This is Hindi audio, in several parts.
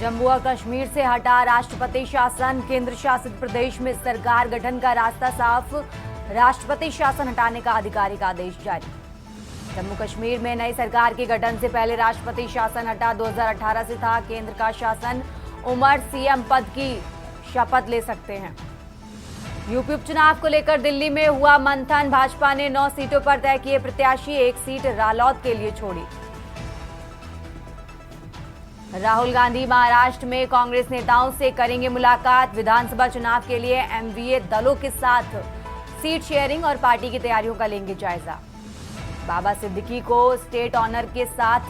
जम्मू और कश्मीर से हटा राष्ट्रपति शासन, केंद्र शासित प्रदेश में सरकार गठन का रास्ता साफ, राष्ट्रपति शासन हटाने का आधिकारिक आदेश जारी। जम्मू कश्मीर में नई सरकार के गठन से पहले राष्ट्रपति शासन हटा, 2018 से था केंद्र का शासन। उमर सीएम पद की शपथ ले सकते हैं। यूपी उपचुनाव को लेकर दिल्ली में हुआ मंथन, भाजपा ने 9 सीटों पर तय किए प्रत्याशी, 1 सीट रालौद के लिए छोड़ी। राहुल गांधी महाराष्ट्र में कांग्रेस नेताओं से करेंगे मुलाकात, विधानसभा चुनाव के लिए एमवीए दलों के साथ सीट शेयरिंग और पार्टी की तैयारियों का लेंगे जायजा। बाबा सिद्दीकी को स्टेट ऑनर के साथ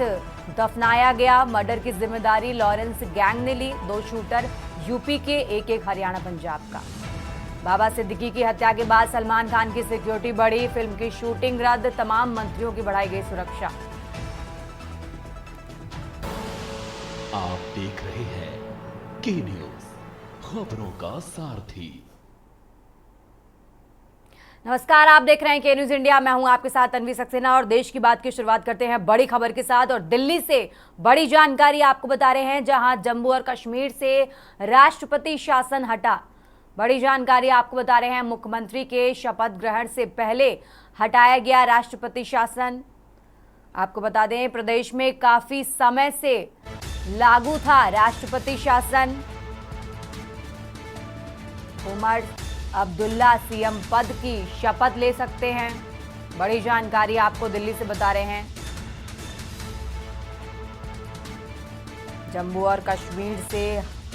दफनाया गया, मर्डर की जिम्मेदारी लॉरेंस गैंग ने ली, 2 शूटर यूपी के, एक हरियाणा पंजाब का। बाबा सिद्दीकी की हत्या के बाद सलमान खान की सिक्योरिटी बढ़ी, फिल्म की शूटिंग रद्द, तमाम मंत्रियों की बढ़ाई गई सुरक्षा। आप देख रहे हैं के न्यूज, खबरों का सारथी। नमस्कार, आप देख रहे हैं के न्यूज इंडिया। मैं हूं आपके साथ तन्वी सक्सेना और देश की बात की शुरुआत करते हैं बड़ी खबर के साथ। और दिल्ली से बड़ी जानकारी आपको बता रहे हैं, जहां जम्मू और कश्मीर से राष्ट्रपति शासन हटा। बड़ी जानकारी आपको बता रहे हैं, मुख्यमंत्री के शपथ ग्रहण से पहले हटाया गया राष्ट्रपति शासन। आपको बता दें, प्रदेश में काफी समय से लागू था राष्ट्रपति शासन। उमर अब्दुल्ला सीएम पद की शपथ ले सकते हैं। बड़ी जानकारी आपको दिल्ली से बता रहे हैं। जम्मू और कश्मीर से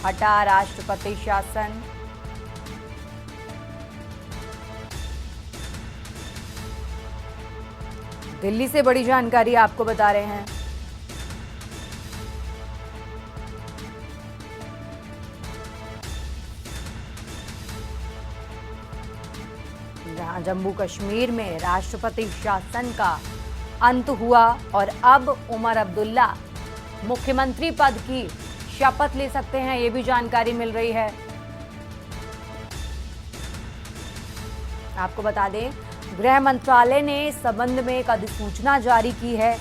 हटा राष्ट्रपति शासन। दिल्ली से बड़ी जानकारी आपको बता रहे हैं। जहां जम्मू कश्मीर में राष्ट्रपति शासन का अंत हुआ और अब उमर अब्दुल्ला मुख्यमंत्री पद की शपथ ले सकते हैं, ये भी जानकारी मिल रही है। आपको बता दें, गृह मंत्रालय ने इस संबंध में एक अधिसूचना जारी की है।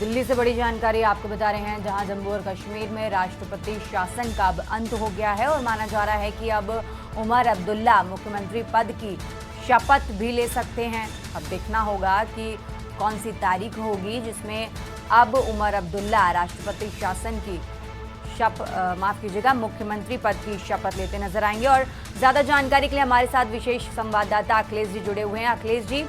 दिल्ली से बड़ी जानकारी आपको बता रहे हैं, जहां जम्मू और कश्मीर में राष्ट्रपति शासन का अब अंत हो गया है और माना जा रहा है कि अब उमर अब्दुल्ला मुख्यमंत्री पद की शपथ भी ले सकते हैं। अब देखना होगा कि कौन सी तारीख होगी जिसमें अब उमर अब्दुल्ला राष्ट्रपति शासन की मुख्यमंत्री पद की शपथ लेते नजर आएंगे। और ज्यादा जानकारी के लिए हमारे साथ विशेष संवाददाता अखिलेश जी जुड़े हुए हैं। अखिलेश जी,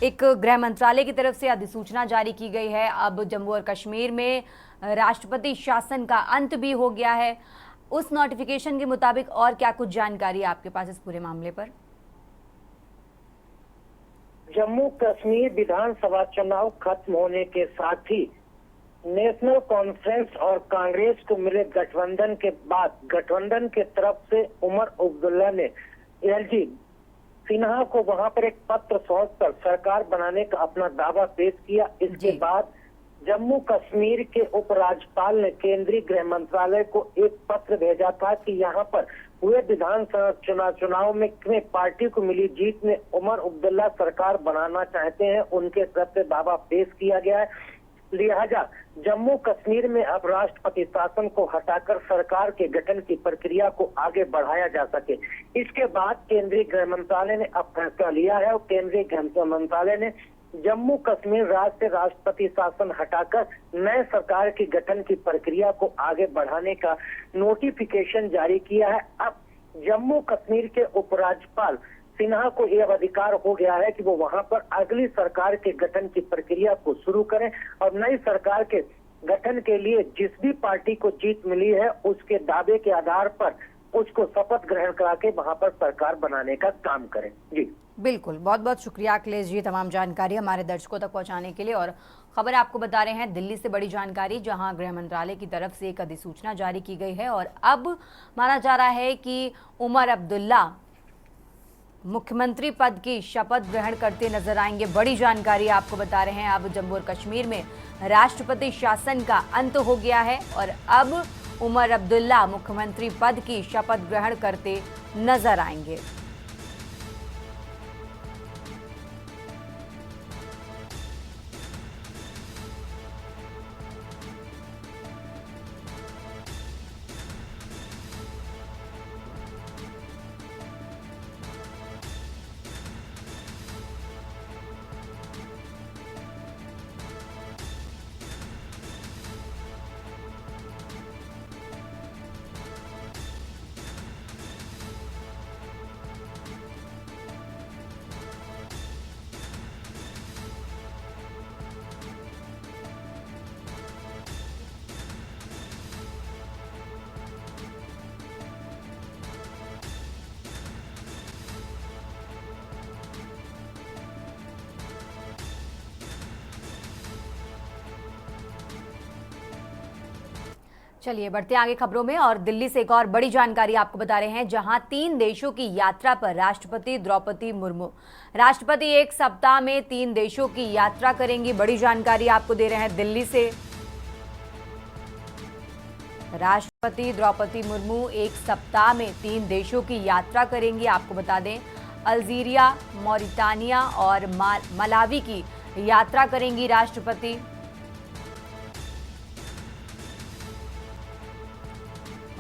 एक गृह मंत्रालय की तरफ से अधिसूचना जारी की गई है, अब जम्मू और कश्मीर में राष्ट्रपति शासन का अंत भी हो गया है। उस नोटिफिकेशन के मुताबिक और क्या कुछ जानकारी आपके पास इस पूरे मामले पर? जम्मू कश्मीर विधानसभा चुनाव खत्म होने के साथ ही नेशनल कॉन्फ्रेंस और कांग्रेस को मिले गठबंधन के बाद गठबंधन के तरफ से उमर अब्दुल्ला ने एलजी सिन्हा को वहां पर एक पत्र सौंप कर सरकार बनाने का अपना दावा पेश किया। इसके बाद जम्मू कश्मीर के उपराज्यपाल ने केंद्रीय गृह मंत्रालय को एक पत्र भेजा था कि यहाँ पर हुए विधानसभा चुनाव में पार्टी को मिली जीत में उमर अब्दुल्ला सरकार बनाना चाहते हैं, उनके तरफ से दावा पेश किया गया है। लिहाजा जम्मू कश्मीर में अब राष्ट्रपति शासन को हटाकर सरकार के गठन की प्रक्रिया को आगे बढ़ाया जा सके। इसके बाद केंद्रीय गृह मंत्रालय ने अब फैसला लिया है और केंद्रीय गृह मंत्रालय ने जम्मू कश्मीर राज्य से राष्ट्रपति शासन हटाकर नए सरकार के गठन की प्रक्रिया को आगे बढ़ाने का नोटिफिकेशन जारी किया है। अब जम्मू कश्मीर के उपराज्यपाल सिन्हा को यह अधिकार हो गया है कि वो वहां पर अगली सरकार के गठन की प्रक्रिया को शुरू करें और नई सरकार के गठन के लिए जिस भी पार्टी को जीत मिली है उसके दावे के आधार पर उसको शपथ ग्रहण करा के वहां पर सरकार बनाने का काम करें। जी बिल्कुल, बहुत बहुत शुक्रिया अखिलेश जी तमाम जानकारी हमारे दर्शकों तक पहुंचाने के लिए। और खबर आपको बता रहे हैं दिल्ली से बड़ी जानकारी, जहां गृह मंत्रालय की तरफ से एक अधिसूचना जारी की गई है और अब माना जा रहा है कि उमर अब्दुल्ला मुख्यमंत्री पद की शपथ ग्रहण करते नजर आएंगे। बड़ी जानकारी आपको बता रहे हैं, अब जम्मू और कश्मीर में राष्ट्रपति शासन का अंत हो गया है और अब उमर अब्दुल्ला मुख्यमंत्री पद की शपथ ग्रहण करते नजर आएंगे। चलिए बढ़ते आगे खबरों में और दिल्ली से एक और बड़ी जानकारी आपको बता रहे हैं, जहां 3 देशों की यात्रा पर राष्ट्रपति द्रौपदी मुर्मू। राष्ट्रपति एक सप्ताह में 3 देशों की यात्रा करेंगी। बड़ी जानकारी आपको दे रहे हैं दिल्ली से। राष्ट्रपति द्रौपदी मुर्मू एक सप्ताह में 3 देशों की यात्रा करेंगी। आपको बता दें अल्जीरिया, मॉरिटानिया और मलावी की यात्रा करेंगी राष्ट्रपति।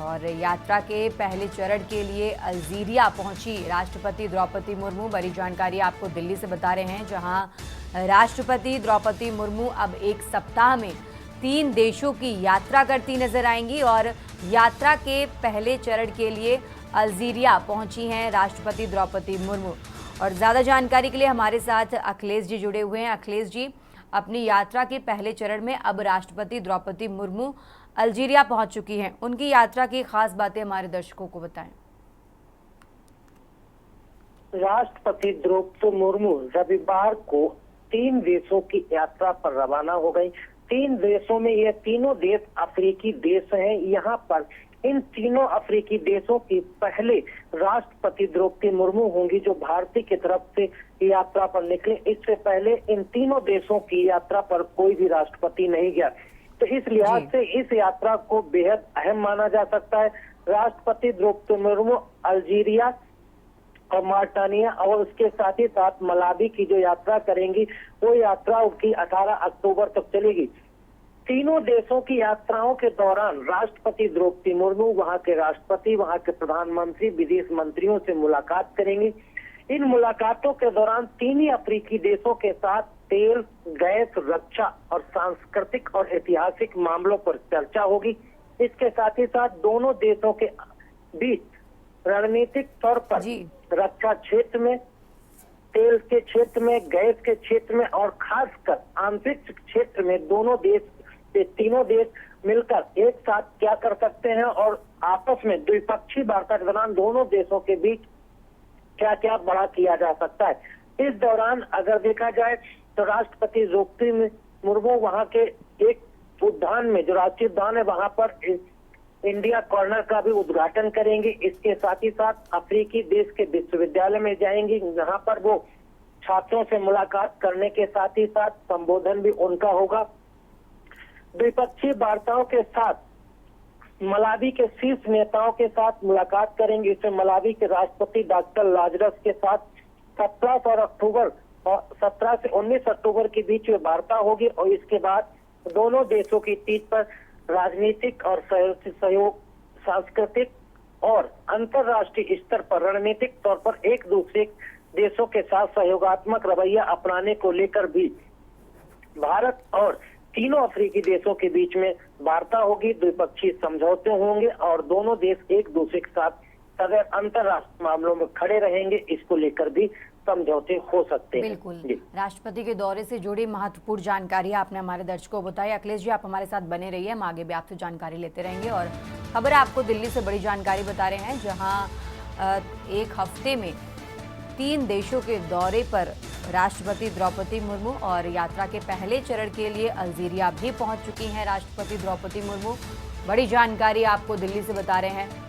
और यात्रा के पहले चरण के लिए अल्जीरिया पहुंची राष्ट्रपति द्रौपदी मुर्मू। बड़ी जानकारी आपको दिल्ली से बता रहे हैं, जहां राष्ट्रपति द्रौपदी मुर्मू अब एक सप्ताह में 3 देशों की यात्रा करती नजर आएंगी और यात्रा के पहले चरण के लिए अल्जीरिया पहुंची हैं राष्ट्रपति द्रौपदी मुर्मू। और ज़्यादा जानकारी के लिए हमारे साथ अखिलेश जी जुड़े हुए हैं। अखिलेश जी, अपनी यात्रा के पहले चरण में अब राष्ट्रपति द्रौपदी मुर्मू अल्जीरिया पहुंच चुकी हैं, उनकी यात्रा की खास बातें हमारे दर्शकों को बताएं। राष्ट्रपति द्रौपदी मुर्मू रविवार को 3 देशों की यात्रा पर रवाना हो गई। 3 देशों में ये तीनों देश अफ्रीकी देश हैं। यहाँ पर इन तीनों अफ्रीकी देशों की पहले राष्ट्रपति द्रौपदी मुर्मू होंगी जो भारत की तरफ से यात्रा पर निकले। इससे पहले इन तीनों देशों की यात्रा पर कोई भी राष्ट्रपति नहीं गया, तो इस लिहाज से इस यात्रा को बेहद अहम माना जा सकता है। राष्ट्रपति द्रौपदी मुर्मू अल्जीरिया और मॉरिटानिया और उसके साथ ही साथ मलावी की जो यात्रा करेंगी वो यात्रा उनकी 18 अक्टूबर तक चलेगी। तीनों देशों की यात्राओं के दौरान राष्ट्रपति द्रौपदी मुर्मू वहां के राष्ट्रपति, वहां के प्रधानमंत्री, विदेश मंत्रियों से मुलाकात करेंगी। इन मुलाकातों के दौरान 3 ही अफ्रीकी देशों के साथ तेल, गैस, रक्षा और सांस्कृतिक और ऐतिहासिक मामलों पर चर्चा होगी। इसके साथ ही साथ दोनों देशों के बीच रणनीतिक तौर पर रक्षा क्षेत्र में, तेल के क्षेत्र में, गैस के क्षेत्र में और खासकर आंतरिक क्षेत्र में तीनों देश मिलकर एक साथ क्या कर सकते हैं और आपस में द्विपक्षीय वार्ता के दौरान दोनों देशों के बीच क्या क्या बड़ा किया जा सकता है। इस दौरान अगर देखा जाए तो राष्ट्रपति द्रौपदी मुर्मू वहां के एक उद्यान में, जो राष्ट्रीय उद्यान है, वहां पर इंडिया कॉर्नर का भी उद्घाटन करेंगे। इसके साथ ही साथ अफ्रीकी देश के विश्वविद्यालय में जाएंगी, जहां पर वो छात्रों से मुलाकात करने के साथ ही साथ संबोधन भी उनका होगा। द्विपक्षीय वार्ताओं के साथ मलावी के शीर्ष नेताओं के साथ मुलाकात करेंगे। इसमें मलावी के राष्ट्रपति डॉक्टर लाजरस के साथ 17 से 19 अक्टूबर के बीच में वार्ता होगी और इसके बाद दोनों देशों की तीज पर राजनीतिक और सहयोग, सांस्कृतिक और अंतर्राष्ट्रीय स्तर पर रणनीतिक तौर पर एक दूसरे देशों के साथ सहयोगात्मक रवैया अपनाने को लेकर भी भारत और तीनों अफ्रीकी देशों के बीच में वार्ता होगी। द्विपक्षीय समझौते होंगे और दोनों देश एक दूसरे के साथ सदैव अंतर्राष्ट्रीय मामलों में खड़े रहेंगे। इसको लेकर भी समझौते हो सकते हैं। बिल्कुल, राष्ट्रपति के दौरे से जुड़ी महत्वपूर्ण जानकारी आपने हमारे दर्शकों को बताई। अखिलेश जी, आप हमारे साथ बने रहिए, हम आगे भी आपसे जानकारी लेते रहेंगे। और खबर आपको दिल्ली से बड़ी जानकारी बता रहे हैं, जहां एक हफ्ते में 3 देशों के दौरे पर राष्ट्रपति द्रौपदी मुर्मू और यात्रा के पहले चरण के लिए अल्जीरिया भी पहुंच चुकी हैं राष्ट्रपति द्रौपदी मुर्मू। बड़ी जानकारी आपको दिल्ली से बता रहे हैं।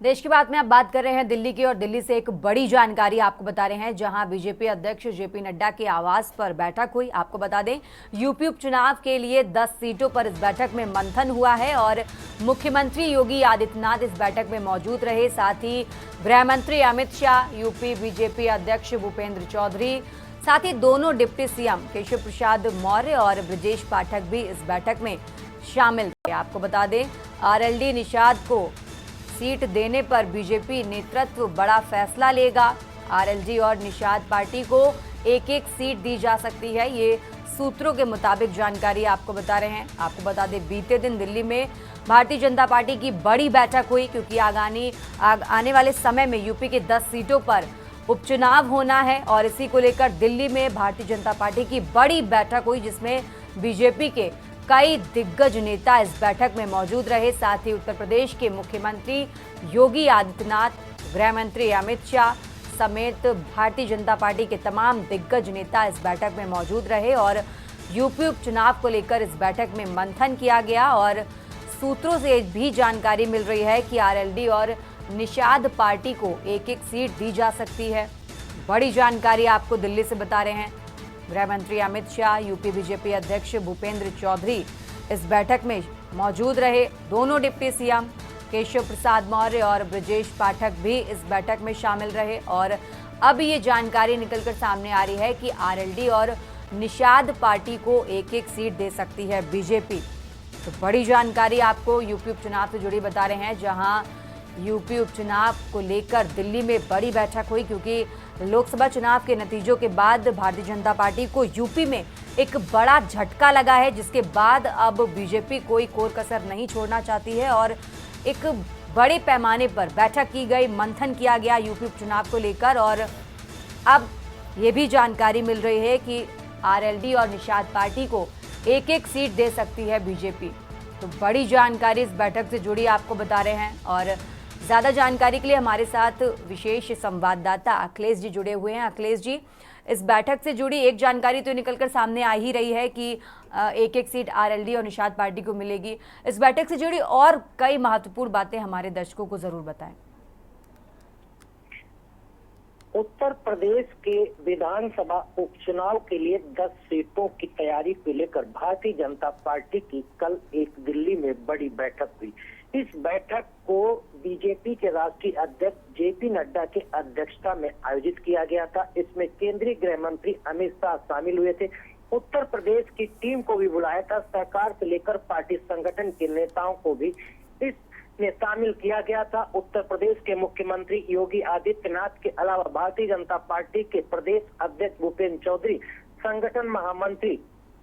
देश की बात में अब बात कर रहे हैं दिल्ली की, और दिल्ली से एक बड़ी जानकारी आपको बता रहे हैं, जहां बीजेपी अध्यक्ष जेपी नड्डा के आवास पर बैठक हुई। आपको बता दें, यूपी उपचुनाव के लिए 10 सीटों पर इस बैठक में मंथन हुआ है और मुख्यमंत्री योगी आदित्यनाथ इस बैठक में मौजूद रहे। साथ ही गृह मंत्री अमित शाह, यूपी बीजेपी अध्यक्ष भूपेंद्र चौधरी, साथ ही दोनों डिप्टी सीएम केशव प्रसाद मौर्य और ब्रजेश पाठक भी इस बैठक में शामिल थे। आपको बता दें, आरएलडी निषाद को सीट देने पर बीजेपी नेतृत्व बड़ा फैसला लेगा। आरएलडी और निषाद पार्टी को एक एक सीट दी जा सकती है, ये सूत्रों के मुताबिक जानकारी आपको बता रहे हैं। आपको बता दें, बीते दिन दिल्ली में भारतीय जनता पार्टी की बड़ी बैठक हुई, क्योंकि आने वाले समय में यूपी के 10 सीटों पर उपचुनाव होना है और इसी को लेकर दिल्ली में भारतीय जनता पार्टी की बड़ी बैठक हुई, जिसमें बीजेपी के कई दिग्गज नेता इस बैठक में मौजूद रहे। साथ ही उत्तर प्रदेश के मुख्यमंत्री योगी आदित्यनाथ, गृह मंत्री अमित शाह समेत भारतीय जनता पार्टी के तमाम दिग्गज नेता इस बैठक में मौजूद रहे और यूपी उपचुनाव को लेकर इस बैठक में मंथन किया गया। और सूत्रों से भी जानकारी मिल रही है कि आरएलडी और निषाद पार्टी को एक एक सीट दी जा सकती है। बड़ी जानकारी आपको दिल्ली से बता रहे हैं। गृह मंत्री अमित शाह, यूपी बीजेपी अध्यक्ष भूपेंद्र चौधरी इस बैठक में मौजूद रहे। दोनों डिप्टी सीएम केशव प्रसाद मौर्य और ब्रजेश पाठक भी इस बैठक में शामिल रहे। और अब ये जानकारी निकलकर सामने आ रही है कि आरएलडी और निषाद पार्टी को एक एक सीट दे सकती है बीजेपी। तो बड़ी जानकारी आपको यूपी उपचुनाव से जुड़ी बता रहे हैं, जहां यूपी उपचुनाव को लेकर दिल्ली में बड़ी बैठक हुई, क्योंकि लोकसभा चुनाव के नतीजों के बाद भारतीय जनता पार्टी को यूपी में एक बड़ा झटका लगा है, जिसके बाद अब बीजेपी कोई कोर कसर नहीं छोड़ना चाहती है और एक बड़े पैमाने पर बैठक की गई, मंथन किया गया यूपी उपचुनाव को लेकर। और अब ये भी जानकारी मिल रही है कि आरएलडी और निषाद पार्टी को एक एक सीट दे सकती है बीजेपी। तो बड़ी जानकारी इस बैठक से जुड़ी आपको बता रहे हैं। और ज़्यादा जानकारी के लिए हमारे साथ विशेष संवाददाता अखिलेश जी जुड़े हुए हैं। अखिलेश जी, इस बैठक से जुड़ी एक जानकारी तो निकलकर सामने आ ही रही है कि एक एक सीट आरएलडी और निषाद पार्टी को मिलेगी। इस बैठक से जुड़ी और कई महत्वपूर्ण बातें हमारे दर्शकों को जरूर बताएं। उत्तर प्रदेश के विधानसभा उपचुनाव के लिए 10 सीटों की तैयारी को लेकर भारतीय जनता पार्टी की कल एक दिल्ली में बड़ी बैठक हुई। इस बैठक को बीजेपी के राष्ट्रीय अध्यक्ष जेपी नड्डा की अध्यक्षता में आयोजित किया गया था। इसमें केंद्रीय गृह मंत्री अमित शाह शामिल हुए थे। उत्तर प्रदेश की टीम को भी बुलाया था। सरकार से लेकर पार्टी संगठन के नेताओं को भी इसमें शामिल किया गया था। उत्तर प्रदेश के मुख्यमंत्री योगी आदित्यनाथ के अलावा भारतीय जनता पार्टी के प्रदेश अध्यक्ष भूपेंद्र चौधरी, संगठन महामंत्री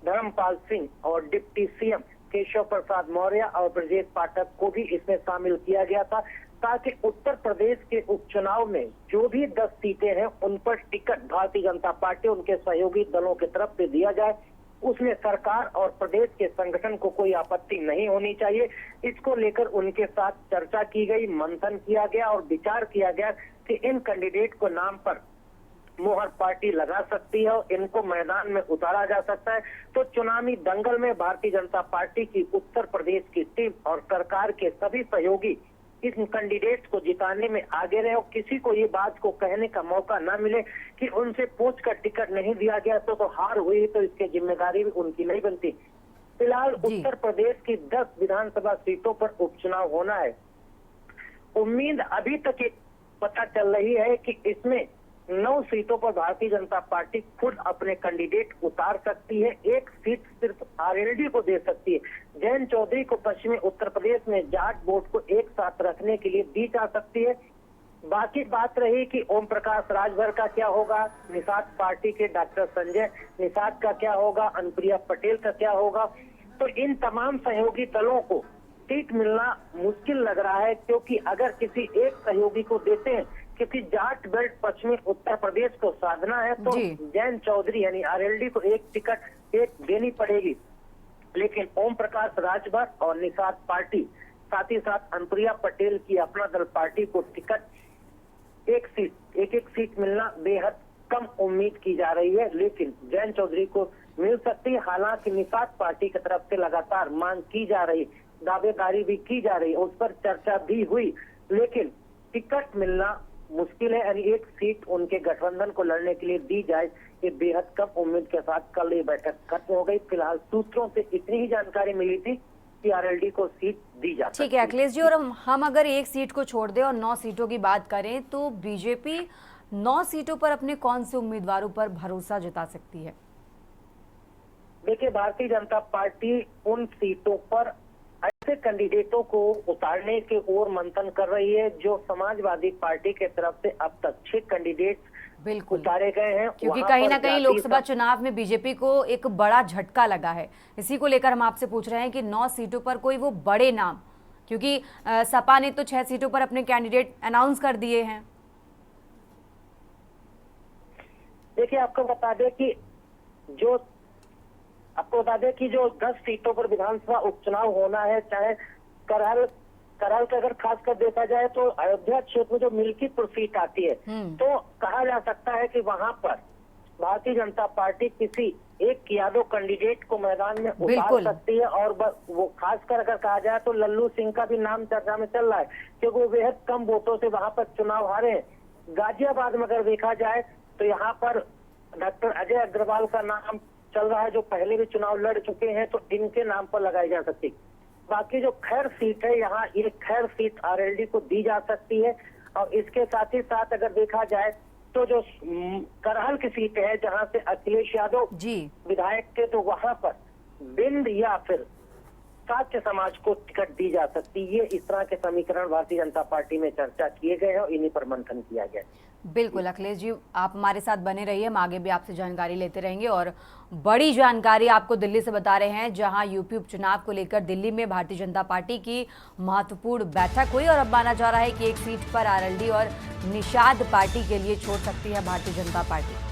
धर्मपाल सिंह और डिप्टी सीएम केशव प्रसाद मौर्य और ब्रजेश पाठक को भी इसमें शामिल किया गया था, ताकि उत्तर प्रदेश के उपचुनाव में जो भी 10 सीटें हैं उन पर टिकट भारतीय जनता पार्टी उनके सहयोगी दलों की तरफ से दिया जाए। उसमें सरकार और प्रदेश के संगठन को कोई आपत्ति नहीं होनी चाहिए। इसको लेकर उनके साथ चर्चा की गई, मंथन किया गया और विचार किया गया कि इन कैंडिडेट को नाम पर मोहर पार्टी लगा सकती है और इनको मैदान में उतारा जा सकता है। तो चुनावी दंगल में भारतीय जनता पार्टी की उत्तर प्रदेश की टीम और सरकार के सभी सहयोगी इस कैंडिडेट को जिताने में आगे रहे और किसी को ये बात को कहने का मौका न मिले कि उनसे पूछ कर टिकट नहीं दिया गया तो हार हुई, तो इसकी जिम्मेदारी भी उनकी नहीं बनती। फिलहाल उत्तर प्रदेश की 10 विधानसभा सीटों पर उपचुनाव होना है। उम्मीद अभी तक ये पता चल रही है कि इसमें 9 सीटों पर भारतीय जनता पार्टी खुद अपने कैंडिडेट उतार सकती है। 1 सीट सिर्फ आरएलडी को दे सकती है। जयंत चौधरी को पश्चिमी उत्तर प्रदेश में जाट वोट को एक साथ रखने के लिए दी जा सकती है। बाकी बात रही कि ओम प्रकाश राजभर का क्या होगा, निषाद पार्टी के डॉक्टर संजय निषाद का क्या होगा, अनुप्रिया पटेल का क्या होगा। तो इन तमाम सहयोगी दलों को सीट मिलना मुश्किल लग रहा है, क्योंकि अगर किसी एक सहयोगी को देते हैं, क्योंकि जाट बेल्ट पश्चिमी उत्तर प्रदेश को साधना है, तो जयंत चौधरी यानी आरएलडी को एक टिकट एक देनी पड़ेगी। लेकिन ओम प्रकाश राजभर और निषाद पार्टी, साथ ही साथ अनुप्रिया पटेल की अपना दल पार्टी को टिकट एक सीट मिलना बेहद कम उम्मीद की जा रही है। लेकिन जयंत चौधरी को मिल सकती है। हालांकि निषाद पार्टी की तरफ से लगातार मांग की जा रही, दावेदारी भी की जा रही, उस पर चर्चा भी हुई, लेकिन टिकट मिलना मुश्किल है। यानी 1 सीट उनके गठबंधन को लड़ने के लिए दी जाए, ये बेहद कम उम्मीद के साथ कल ये बैठक खत्म हो गई। फिलहाल सूत्रों से इतनी ही जानकारी मिली थी कि आरएलडी को सीट दी जा सकती है। ठीक है अखिलेश जी, और हम अगर 1 सीट को छोड़ दें और 9 सीटों की बात करें तो बीजेपी 9 सीटों पर अपने कौन से उम्मीदवारों पर भरोसा जता सकती है? देखिए, भारतीय जनता पार्टी उन सीटों पर ऐसे कैंडिडेटों को उतारने के ओर मंथन कर रही है जो समाजवादी पार्टी के तरफ से अब तक 6 कैंडिडेट बिल्कुल उतारे गए हैं, क्योंकि कहीं ना कहीं लोकसभा चुनाव में बीजेपी को एक बड़ा झटका लगा है। इसी को लेकर हम आपसे पूछ रहे हैं कि 9 सीटों पर कोई वो बड़े नाम, क्योंकि सपा ने तो 6 सीटों पर अपने कैंडिडेट अनाउंस कर दिए हैं। देखिए, आपको बता दें कि जो 10 सीटों पर विधानसभा उपचुनाव होना है, चाहे करहल का अगर खास कर देखा जाए तो अयोध्या क्षेत्र में जो मिल्कीपुर सीट आती है, तो कहा जा सकता है कि वहां पर भारतीय जनता पार्टी किसी एक यादव कैंडिडेट को मैदान में उतार सकती है। और वो खासकर अगर कहा जाए तो लल्लू सिंह का भी नाम चर्चा में चल रहा है, क्योंकि वो बेहद कम वोटों से वहां पर चुनाव हारे हैं। गाजियाबाद में अगर देखा जाए तो यहाँ पर डॉक्टर अजय अग्रवाल का नाम चल रहा है, जो पहले भी चुनाव लड़ चुके हैं, तो इनके नाम पर लगाई जा सकती। बाकी जो खैर सीट है, यहाँ ये खैर सीट आरएलडी को दी जा सकती है। और इसके साथ ही साथ अगर देखा जाए तो जो करहल की सीट है, जहाँ से अखिलेश यादव विधायक थे, तो वहां पर बिंद या फिर साक्य समाज को टिकट दी जा सकती है। इस तरह के समीकरण भारतीय जनता पार्टी में चर्चा किए गए हैं और इन्हीं पर मंथन किया गया। बिल्कुल अखिलेश जी, आप हमारे साथ बने रहिए, हम आगे भी आपसे जानकारी लेते रहेंगे। और बड़ी जानकारी आपको दिल्ली से बता रहे हैं, जहां यूपी उपचुनाव को लेकर दिल्ली में भारतीय जनता पार्टी की महत्वपूर्ण बैठक हुई और अब माना जा रहा है कि 1 सीट पर आरएलडी और निषाद पार्टी के लिए छोड़ सकती है भारतीय जनता पार्टी।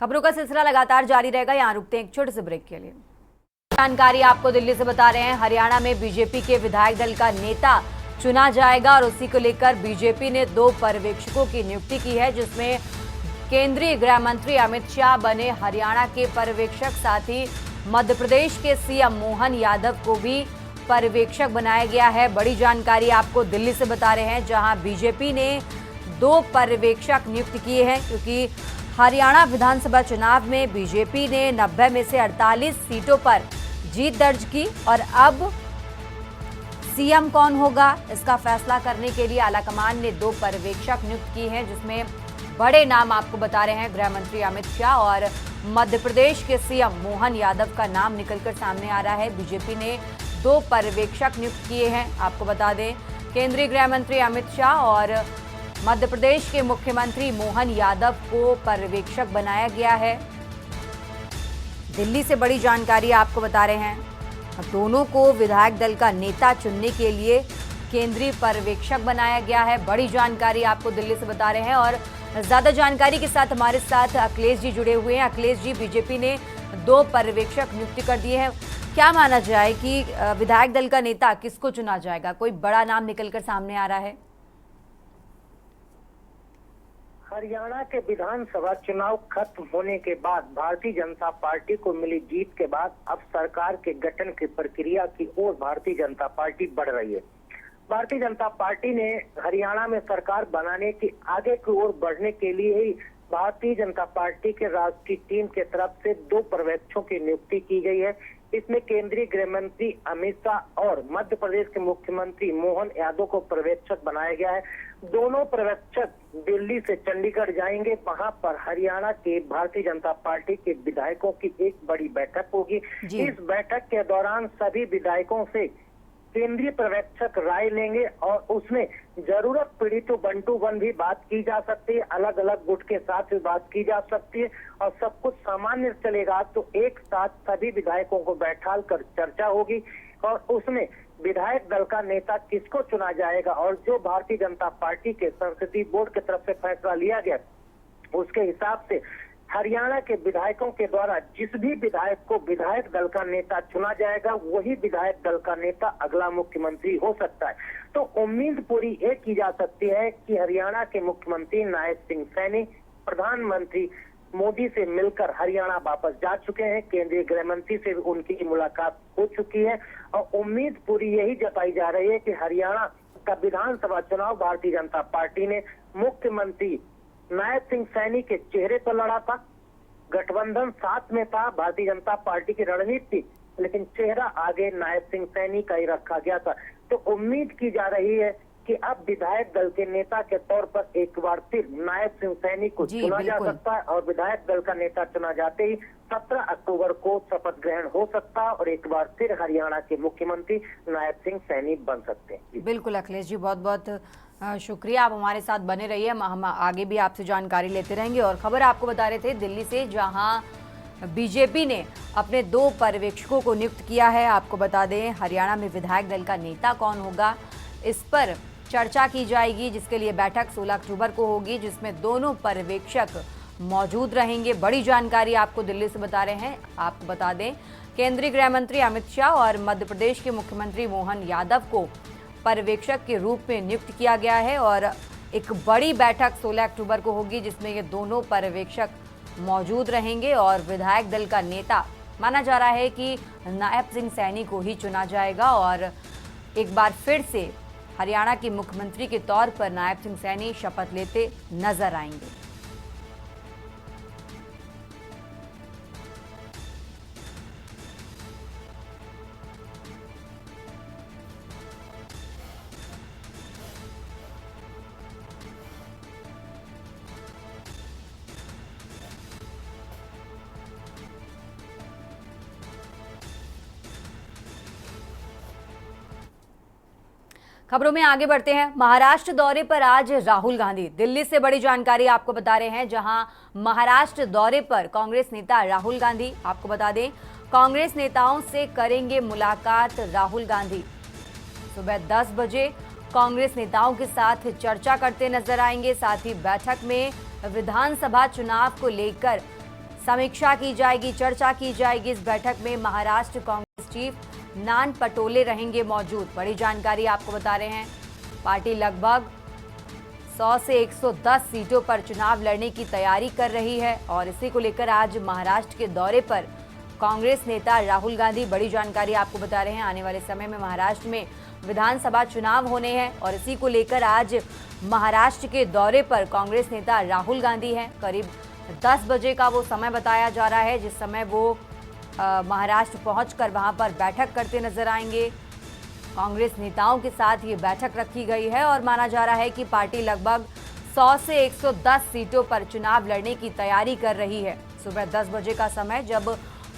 खबरों का सिलसिला लगातार जारी रहेगा, यहाँ रुकते हैं एक छोटे से ब्रेक के लिए। जानकारी आपको दिल्ली से बता रहे हैं, हरियाणा में बीजेपी के विधायक दल का नेता चुना जाएगा और उसी को लेकर बीजेपी ने 2 पर्यवेक्षकों की नियुक्ति की है, जिसमें केंद्रीय गृह मंत्री अमित शाह बने हरियाणा के पर्यवेक्षक, साथ ही मध्य प्रदेश के सीएम मोहन यादव को भी पर्यवेक्षक बनाया गया है। बड़ी जानकारी आपको दिल्ली से बता रहे हैं, जहां बीजेपी ने 2 पर्यवेक्षक नियुक्त किए हैं, क्योंकि हरियाणा विधानसभा चुनाव में बीजेपी ने 90 में से 48 सीटों पर जीत दर्ज की और अब सीएम कौन होगा इसका फैसला करने के लिए आलाकमान ने 2 पर्यवेक्षक नियुक्त किए हैं, जिसमें बड़े नाम आपको बता रहे हैं गृह मंत्री अमित शाह और मध्य प्रदेश के सीएम मोहन यादव का नाम निकलकर सामने आ रहा है। बीजेपी ने 2 पर्यवेक्षक नियुक्त किए हैं। आपको बता दें केंद्रीय गृह मंत्री अमित शाह और मध्य प्रदेश के मुख्यमंत्री मोहन यादव को पर्यवेक्षक बनाया गया है। दिल्ली से बड़ी जानकारी आपको बता रहे हैं, दोनों को विधायक दल का नेता चुनने के लिए केंद्रीय पर्यवेक्षक बनाया गया है। बड़ी जानकारी आपको दिल्ली से बता रहे हैं और ज्यादा जानकारी के साथ हमारे साथ अखिलेश जी जुड़े हुए हैं। अखिलेश जी, बीजेपी ने 2 पर्यवेक्षक नियुक्त कर दिए हैं, क्या माना जाए कि विधायक दल का नेता किसको चुना जाएगा? कोई बड़ा नाम निकलकर सामने आ रहा है? हरियाणा के विधानसभा चुनाव खत्म होने के बाद भारतीय जनता पार्टी को मिली जीत के बाद अब सरकार के गठन की प्रक्रिया की ओर भारतीय जनता पार्टी बढ़ रही है। भारतीय जनता पार्टी ने हरियाणा में सरकार बनाने की आगे की ओर बढ़ने के लिए ही भारतीय जनता पार्टी के राष्ट्रीय टीम के तरफ से 2 पर्यवेक्षकों की नियुक्ति की गई है। इसमें केंद्रीय गृह मंत्री अमित शाह और मध्य प्रदेश के मुख्यमंत्री मोहन यादव को पर्यवेक्षक बनाया गया है। दोनों पर्यवेक्षक दिल्ली से चंडीगढ़ जाएंगे, वहां पर हरियाणा के भारतीय जनता पार्टी के विधायकों की एक बड़ी बैठक होगी। इस बैठक के दौरान सभी विधायकों से केंद्रीय पर्यवेक्षक राय लेंगे और उसमें जरूरत पड़ी तो 1 to 1 भी बात की जा सकती है, अलग अलग गुट के साथ भी बात की जा सकती है और सब कुछ सामान्य चलेगा तो एक साथ सभी विधायकों को बैठाल कर चर्चा होगी और उसमें विधायक दल का नेता किसको चुना जाएगा और जो भारतीय जनता पार्टी के संसदीय बोर्ड की तरफ से फैसला लिया गया उसके हिसाब से हरियाणा के विधायकों के द्वारा जिस भी विधायक को विधायक दल का नेता चुना जाएगा वही विधायक दल का नेता अगला मुख्यमंत्री हो सकता है। तो उम्मीद पूरी ये की जा सकती है कि हरियाणा के मुख्यमंत्री नायब सिंह सैनी प्रधानमंत्री मोदी से मिलकर हरियाणा वापस जा चुके हैं। केंद्रीय गृह मंत्री से उनकी मुलाकात हो चुकी है और उम्मीद पूरी यही जताई जा रही है कि हरियाणा का विधानसभा चुनाव भारतीय जनता पार्टी ने मुख्यमंत्री नायब सिंह सैनी के चेहरे पर लड़ा था। गठबंधन साथ में था, भारतीय जनता पार्टी की रणनीति थी, लेकिन चेहरा आगे नायब सिंह सैनी का ही रखा गया था। तो उम्मीद की जा रही है कि अब विधायक दल के नेता के तौर पर एक बार फिर नायब सिंह सैनी को चुना जा सकता है और विधायक दल का नेता चुना जाते ही 17 अक्टूबर को शपथ ग्रहण हो सकता है और एक बार फिर हरियाणा के मुख्यमंत्री नायब सिंह सैनी बन सकते हैं। बिल्कुल अखिलेश जी, बहुत बहुत शुक्रिया, आप हमारे साथ बने रहिए, हम आगे भी आपसे जानकारी लेते रहेंगे। और खबर आपको बता रहे थे दिल्ली से, जहां बीजेपी ने अपने 2 पर्यवेक्षकों को नियुक्त किया है। आपको बता दें हरियाणा में विधायक दल का नेता कौन होगा इस पर चर्चा की जाएगी, जिसके लिए बैठक 16 अक्टूबर को होगी, जिसमें दोनों पर्यवेक्षक मौजूद रहेंगे। बड़ी जानकारी आपको दिल्ली से बता रहे हैं। आपको बता दें केंद्रीय गृह मंत्री अमित शाह और मध्य प्रदेश के मुख्यमंत्री मोहन यादव को पर्यवेक्षक के रूप में नियुक्त किया गया है और एक बड़ी बैठक 16 अक्टूबर को होगी, जिसमें ये दोनों पर्यवेक्षक मौजूद रहेंगे और विधायक दल का नेता माना जा रहा है कि नायब सिंह सैनी को ही चुना जाएगा और एक बार फिर से हरियाणा के मुख्यमंत्री के तौर पर नायब सिंह सैनी शपथ लेते नजर आएंगे। खबरों में आगे बढ़ते हैं। महाराष्ट्र दौरे पर आज राहुल गांधी। दिल्ली से बड़ी जानकारी आपको बता रहे हैं, जहां महाराष्ट्र दौरे पर कांग्रेस नेता राहुल गांधी। आपको बता दें कांग्रेस नेताओं से करेंगे मुलाकात राहुल गांधी। सुबह 10 बजे कांग्रेस नेताओं के साथ चर्चा करते नजर आएंगे। साथ ही बैठक में विधानसभा चुनाव को लेकर समीक्षा की जाएगी, चर्चा की जाएगी। इस बैठक में महाराष्ट्र कांग्रेस चीफ नान पटोले रहेंगे मौजूद। बड़ी जानकारी आपको बता रहे हैं, पार्टी लगभग 100 से 110 सीटों पर चुनाव लड़ने की तैयारी कर रही है और इसी को लेकर आज महाराष्ट्र के दौरे पर कांग्रेस नेता राहुल गांधी। बड़ी जानकारी आपको बता रहे हैं, आने वाले समय में महाराष्ट्र में विधानसभा चुनाव होने हैं और इसी को लेकर आज महाराष्ट्र के दौरे पर कांग्रेस नेता राहुल गांधी हैं। करीब 10 बजे का वो समय बताया जा रहा है, जिस समय वो महाराष्ट्र पहुंचकर वहां पर बैठक करते नजर आएंगे। कांग्रेस नेताओं के साथ ये बैठक रखी गई है और माना जा रहा है कि पार्टी लगभग 100 से 110 सीटों पर चुनाव लड़ने की तैयारी कर रही है। सुबह 10 बजे का समय जब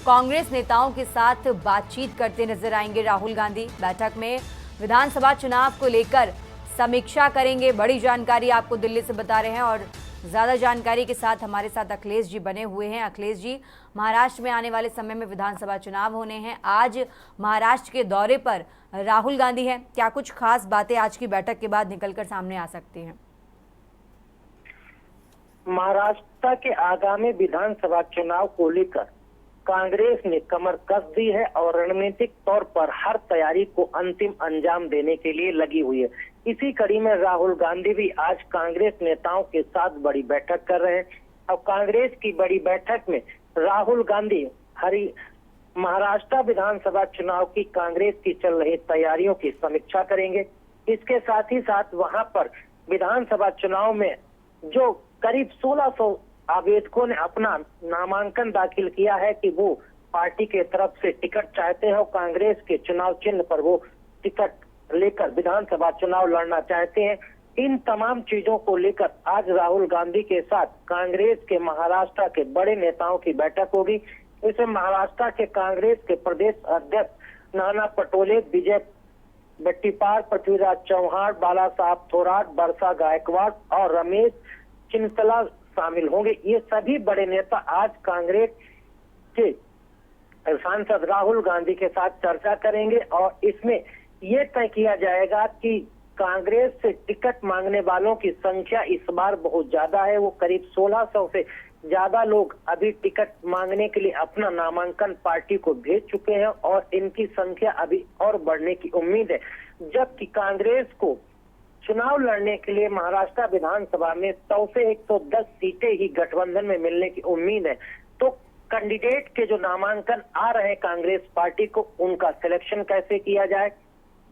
कांग्रेस नेताओं के साथ बातचीत करते नजर आएंगे राहुल गांधी। बैठक में विधानसभा चुनाव को लेकर समीक्षा करेंगे। बड़ी जानकारी आपको दिल्ली से बता रहे हैं और ज्यादा जानकारी के साथ हमारे साथ अखिलेश जी बने हुए हैं। अखिलेश जी, महाराष्ट्र में आने वाले समय में विधानसभा चुनाव होने हैं। आज महाराष्ट्र के दौरे पर राहुल गांधी हैं। क्या कुछ खास बातें आज की बैठक के बाद निकलकर सामने आ सकती हैं? महाराष्ट्र के आगामी विधानसभा चुनाव को लेकर कांग्रेस ने कमर कस दी है और रणनीतिक तौर पर हर तैयारी को अंतिम अंजाम देने के लिए लगी हुई है। इसी कड़ी में राहुल गांधी भी आज कांग्रेस नेताओं के साथ बड़ी बैठक कर रहे हैं। अब कांग्रेस की बड़ी बैठक में राहुल गांधी महाराष्ट्र विधानसभा चुनाव की कांग्रेस की चल रही तैयारियों की समीक्षा करेंगे। इसके साथ ही साथ वहां पर विधानसभा चुनाव में जो करीब 1600 आवेदकों ने अपना नामांकन दाखिल किया है कि वो पार्टी के तरफ से टिकट चाहते हैं और कांग्रेस के चुनाव चिन्ह पर वो टिकट लेकर विधानसभा चुनाव लड़ना चाहते हैं। इन तमाम चीजों को लेकर आज राहुल गांधी के साथ कांग्रेस के महाराष्ट्र के बड़े नेताओं की बैठक होगी। इसमें महाराष्ट्र के कांग्रेस के प्रदेश अध्यक्ष नाना पटोले, विजय बट्टीपार, पृथ्वीराज चौहान, बाला साहब थोराट, वर्षा गायकवाड़ और रमेश चिंतला शामिल होंगे। ये सभी बड़े नेता आज कांग्रेस के सांसद राहुल गांधी के साथ चर्चा करेंगे और इसमें यह तय किया जाएगा कि कांग्रेस से टिकट मांगने वालों की संख्या इस बार बहुत ज्यादा है। वो करीब 1600 से ज्यादा लोग अभी टिकट मांगने के लिए अपना नामांकन पार्टी को भेज चुके हैं और इनकी संख्या अभी और बढ़ने की उम्मीद है। जबकि कांग्रेस को चुनाव लड़ने के लिए महाराष्ट्र विधानसभा में 100 से 110 सीटें ही गठबंधन में मिलने की उम्मीद है। तो कैंडिडेट के जो नामांकन आ रहे हैं कांग्रेस पार्टी को, उनका सिलेक्शन कैसे किया जाए,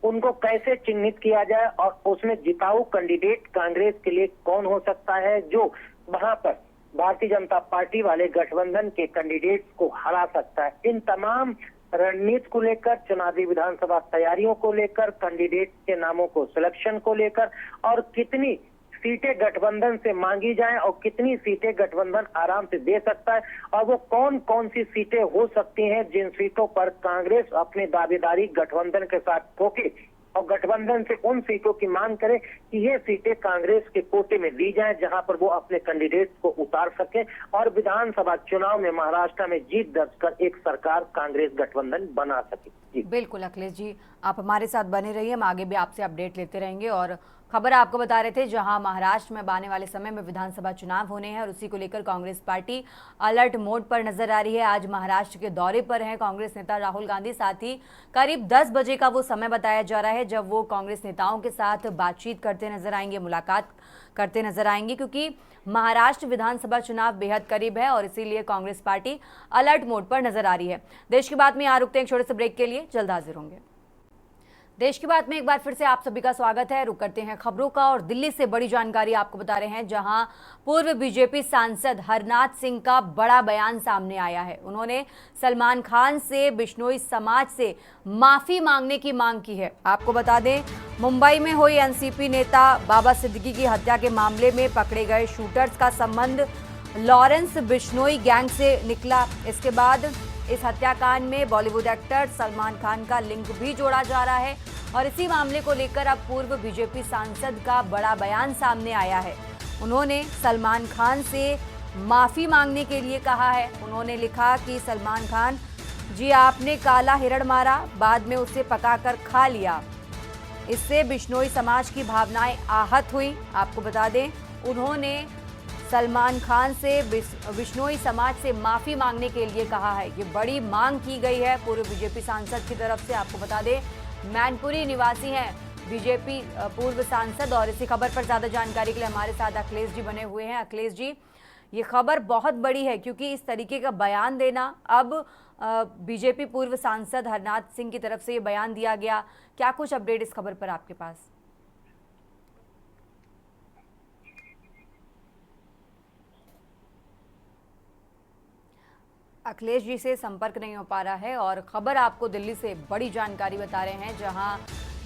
उनको कैसे चिन्हित किया जाए और उसमें जिताऊ कैंडिडेट कांग्रेस के लिए कौन हो सकता है जो वहां पर भारतीय जनता पार्टी वाले गठबंधन के कैंडिडेट्स को हरा सकता है। इन तमाम रणनीति को लेकर, चुनावी विधानसभा तैयारियों को लेकर, कैंडिडेट के नामों को सिलेक्शन को लेकर और कितनी सीटें गठबंधन से मांगी जाएं और कितनी सीटें गठबंधन आराम से दे सकता है और वो कौन कौन सी सीटें हो सकती हैं जिन सीटों पर कांग्रेस अपनी दावेदारी गठबंधन के साथ ठोके और गठबंधन से उन सीटों की मांग करे कि ये सीटें कांग्रेस के कोटे में दी जाएं जहां पर वो अपने कैंडिडेट्स को उतार सके और विधानसभा चुनाव में महाराष्ट्र में जीत दर्ज कर एक सरकार कांग्रेस गठबंधन बना सके। बिल्कुल अखिलेश जी, आप हमारे साथ बने रहिए, हम आगे भी आपसे अपडेट लेते रहेंगे। और खबर आपको बता रहे थे जहां महाराष्ट्र में आने वाले समय में विधानसभा चुनाव होने हैं और उसी को लेकर कांग्रेस पार्टी अलर्ट मोड पर नजर आ रही है। आज महाराष्ट्र के दौरे पर हैं कांग्रेस नेता राहुल गांधी। साथ ही करीब 10 बजे का वो समय बताया जा रहा है जब वो कांग्रेस नेताओं के साथ बातचीत करते नजर आएंगे, मुलाकात करते नजर आएंगे, क्योंकि महाराष्ट्र विधानसभा चुनाव बेहद करीब है और इसीलिए कांग्रेस पार्टी अलर्ट मोड पर नजर आ रही है। देश की बात में यहाँ रुकते हैं एक छोटे से ब्रेक के लिए, जल्द हाजिर होंगे। देश की बात में एक बार फिर से आप सभी का स्वागत है। रुक करते हैं खबरों का और दिल्ली से बड़ी जानकारी आपको बता रहे हैं जहां पूर्व बीजेपी सांसद हरनाथ सिंह का बड़ा बयान सामने आया है। उन्होंने सलमान खान से बिश्नोई समाज से माफी मांगने की मांग की है। आपको बता दें, मुंबई में हुई एनसीपी नेता बाबा सिद्दीकी की हत्या के मामले में पकड़े गए शूटर्स का संबंध लॉरेंस बिश्नोई गैंग से निकला। इसके बाद इस हत्याकांड में बॉलीवुड एक्टर सलमान खान का लिंक भी जोड़ा जा रहा है और इसी मामले को लेकर अब पूर्व बीजेपी सांसद का बड़ा बयान सामने आया है। उन्होंने सलमान खान से माफी मांगने के लिए कहा है। उन्होंने लिखा कि सलमान खान जी, आपने काला हिरण मारा, बाद में उसे पकाकर खा लिया, इससे बिश्नोई समाज की भावनाएं आहत हुई। आपको बता दें, उन्होंने सलमान खान से बिश्नोई समाज से माफी मांगने के लिए कहा है। ये बड़ी मांग की गई है पूर्व बीजेपी सांसद की तरफ से। आपको बता दें, मैनपुरी निवासी हैं बीजेपी पूर्व सांसद और इसी खबर पर ज्यादा जानकारी के लिए हमारे साथ अखिलेश जी बने हुए हैं। अखिलेश जी, ये खबर बहुत बड़ी है क्योंकि इस तरीके का बयान देना, अब बीजेपी पूर्व सांसद हरनाथ सिंह की तरफ से ये बयान दिया गया, क्या कुछ अपडेट इस खबर पर आपके पास? अखिलेश जी से संपर्क नहीं हो पा रहा है और खबर आपको दिल्ली से बड़ी जानकारी बता रहे हैं, जहां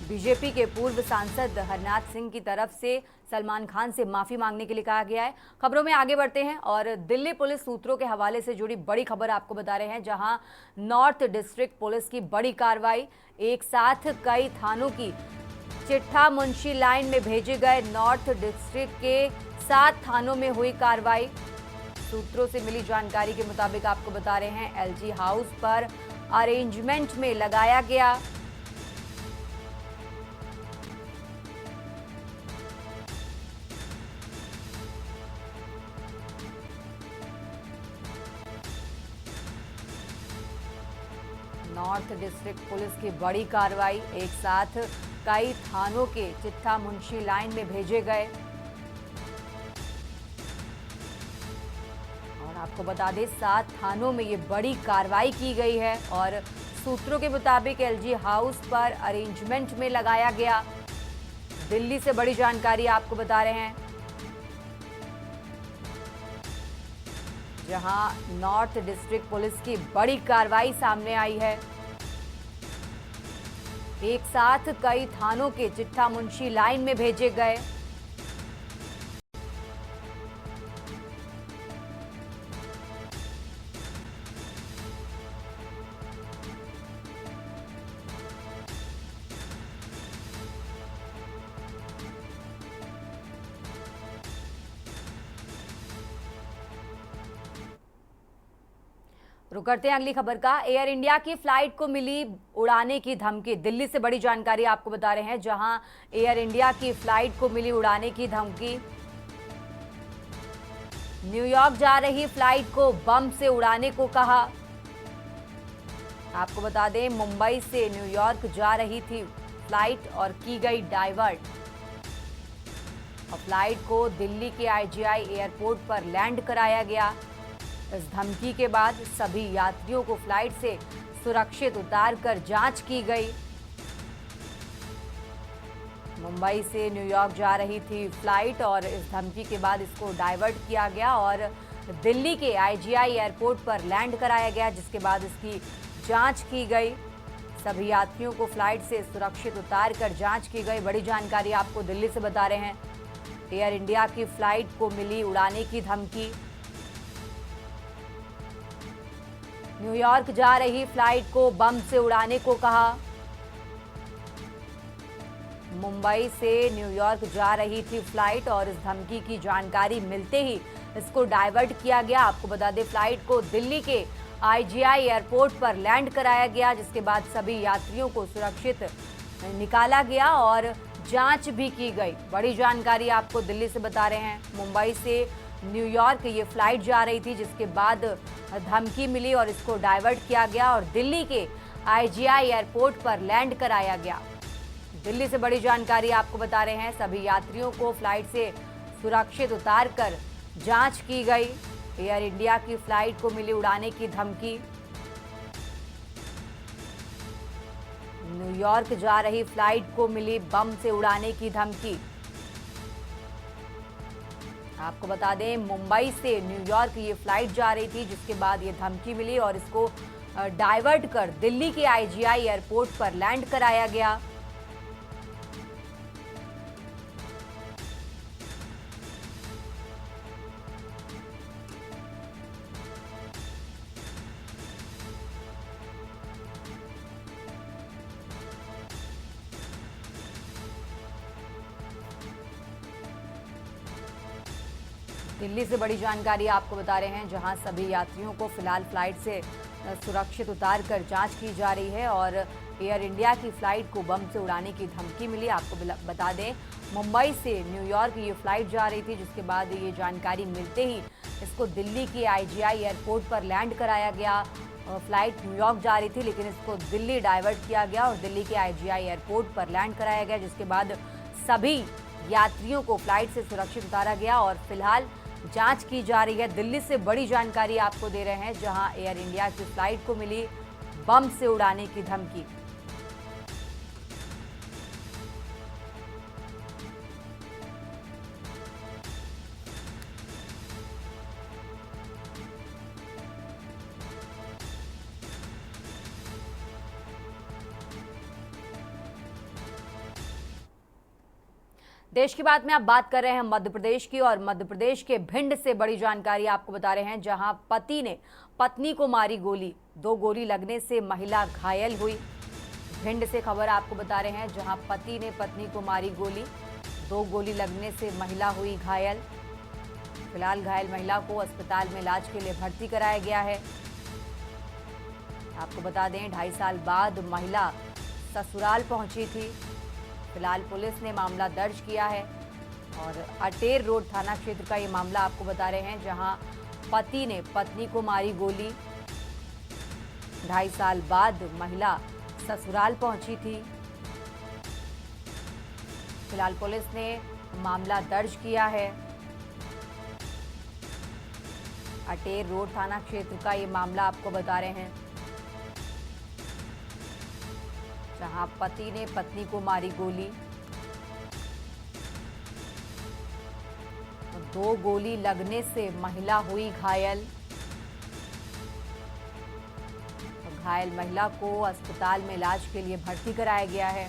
बीजेपी के पूर्व सांसद हरनाथ सिंह की तरफ से सलमान खान से माफी मांगने के लिए कहा गया है। खबरों में आगे बढ़ते हैं और दिल्ली पुलिस सूत्रों के हवाले से जुड़ी बड़ी खबर आपको बता रहे हैं, जहां नॉर्थ डिस्ट्रिक्ट पुलिस की बड़ी कार्रवाई। एक साथ कई थानों की चिट्ठा मुंशी लाइन में भेजे गए। नॉर्थ डिस्ट्रिक्ट के 7 थानों में हुई कार्रवाई। सूत्रों से मिली जानकारी के मुताबिक आपको बता रहे हैं, एलजी हाउस पर अरेंजमेंट में लगाया गया। नॉर्थ डिस्ट्रिक्ट पुलिस की बड़ी कार्रवाई। एक साथ कई थानों के चिट्ठा मुंशी लाइन में भेजे गए। और आपको बता दें, 7 थानों में ये बड़ी कार्रवाई की गई है और सूत्रों के मुताबिक एलजी हाउस पर अरेंजमेंट में लगाया गया। दिल्ली से बड़ी जानकारी आपको बता रहे हैं, जहां नॉर्थ डिस्ट्रिक्ट पुलिस की बड़ी कार्रवाई सामने आई है। एक साथ कई थानों के चिट्ठा मुंशी लाइन में भेजे गए। रुक करते हैं अगली खबर का। एयर इंडिया की फ्लाइट को मिली उड़ाने की धमकी। दिल्ली से बड़ी जानकारी आपको बता रहे हैं, जहां एयर इंडिया की फ्लाइट को मिली उड़ाने की धमकी। न्यूयॉर्क जा रही फ्लाइट को बम से उड़ाने को कहा। आपको बता दें, मुंबई से न्यूयॉर्क जा रही थी फ्लाइट और की गई डाइवर्ट। और फ्लाइट को दिल्ली के आईजीआई एयरपोर्ट पर लैंड कराया गया। इस धमकी के बाद सभी यात्रियों को फ्लाइट से सुरक्षित उतारकर जांच की गई। मुंबई से न्यूयॉर्क जा रही थी फ्लाइट और इस धमकी के बाद इसको डाइवर्ट किया गया और दिल्ली के आईजीआई एयरपोर्ट पर लैंड कराया गया, जिसके बाद इसकी जांच की गई। सभी यात्रियों को फ्लाइट से सुरक्षित उतारकर जांच की गई। बड़ी जानकारी आपको दिल्ली से बता रहे हैं, एयर इंडिया की फ्लाइट को मिली उड़ाने की धमकी। न्यूयॉर्क जा रही फ्लाइट को बम से उड़ाने को कहा। मुंबई से न्यूयॉर्क जा रही थी फ्लाइट और इस धमकी की जानकारी मिलते ही इसको डाइवर्ट किया गया। आपको बता दें, फ्लाइट को दिल्ली के आईजीआई एयरपोर्ट पर लैंड कराया गया, जिसके बाद सभी यात्रियों को सुरक्षित निकाला गया और जांच भी की गई। बड़ी जानकारी आपको दिल्ली से बता रहे हैं, मुंबई से न्यूयॉर्क ये फ्लाइट जा रही थी, जिसके बाद धमकी मिली और इसको डाइवर्ट किया गया और दिल्ली के आईजीआई एयरपोर्ट पर लैंड कराया गया। दिल्ली से बड़ी जानकारी आपको बता रहे हैं, सभी यात्रियों को फ्लाइट से सुरक्षित उतारकर जांच की गई। एयर इंडिया की फ्लाइट को मिली उड़ाने की धमकी। न्यूयॉर्क जा रही फ्लाइट को मिली बम से उड़ाने की धमकी। आपको बता दें, मुंबई से न्यूयॉर्क ये फ्लाइट जा रही थी, जिसके बाद ये धमकी मिली और इसको डाइवर्ट कर दिल्ली के आईजीआई एयरपोर्ट पर लैंड कराया गया। दिल्ली से बड़ी जानकारी आपको बता रहे हैं, जहां सभी यात्रियों को फिलहाल फ्लाइट से सुरक्षित उतारकर जांच की जा रही है और एयर इंडिया की फ्लाइट को बम से उड़ाने की धमकी मिली। आपको बता दें, मुंबई से न्यूयॉर्क ये फ्लाइट जा रही थी, जिसके बाद ये जानकारी मिलते ही इसको दिल्ली के आईजीआई एयरपोर्ट पर लैंड कराया गया। फ्लाइट न्यूयॉर्क जा रही थी, लेकिन इसको दिल्ली डाइवर्ट किया गया और दिल्ली के आईजीआई एयरपोर्ट पर लैंड कराया गया, जिसके बाद सभी यात्रियों को फ्लाइट से सुरक्षित उतारा गया और फिलहाल जांच की जा रही है। दिल्ली से बड़ी जानकारी आपको दे रहे हैं, जहां एयर इंडिया की फ्लाइट को मिली बम से उड़ाने की धमकी। देश की बात में आप बात कर रहे हैं मध्य प्रदेश की, और मध्य प्रदेश के भिंड से बड़ी जानकारी आपको बता रहे हैं, जहां पति ने पत्नी को मारी गोली। 2 गोली लगने से महिला घायल हुई। भिंड से खबर आपको बता रहे हैं, जहां पति ने पत्नी को मारी गोली। 2 गोली लगने से महिला हुई घायल। फिलहाल घायल महिला को अस्पताल में इलाज के लिए भर्ती कराया गया है। आपको बता दें, 2.5 साल बाद महिला ससुराल पहुंची थी। फिलहाल पुलिस ने मामला दर्ज किया है और अटेर रोड थाना क्षेत्र का ये मामला आपको बता रहे हैं, जहां पति ने पत्नी को मारी गोली। 2.5 साल बाद महिला ससुराल पहुंची थी। फिलहाल पुलिस ने मामला दर्ज किया है। अटेर रोड थाना क्षेत्र का ये मामला आपको बता रहे हैं, जहां पति ने पत्नी को मारी गोली। 2 गोली लगने से महिला हुई घायल। घायल महिला को अस्पताल में इलाज के लिए भर्ती कराया गया है।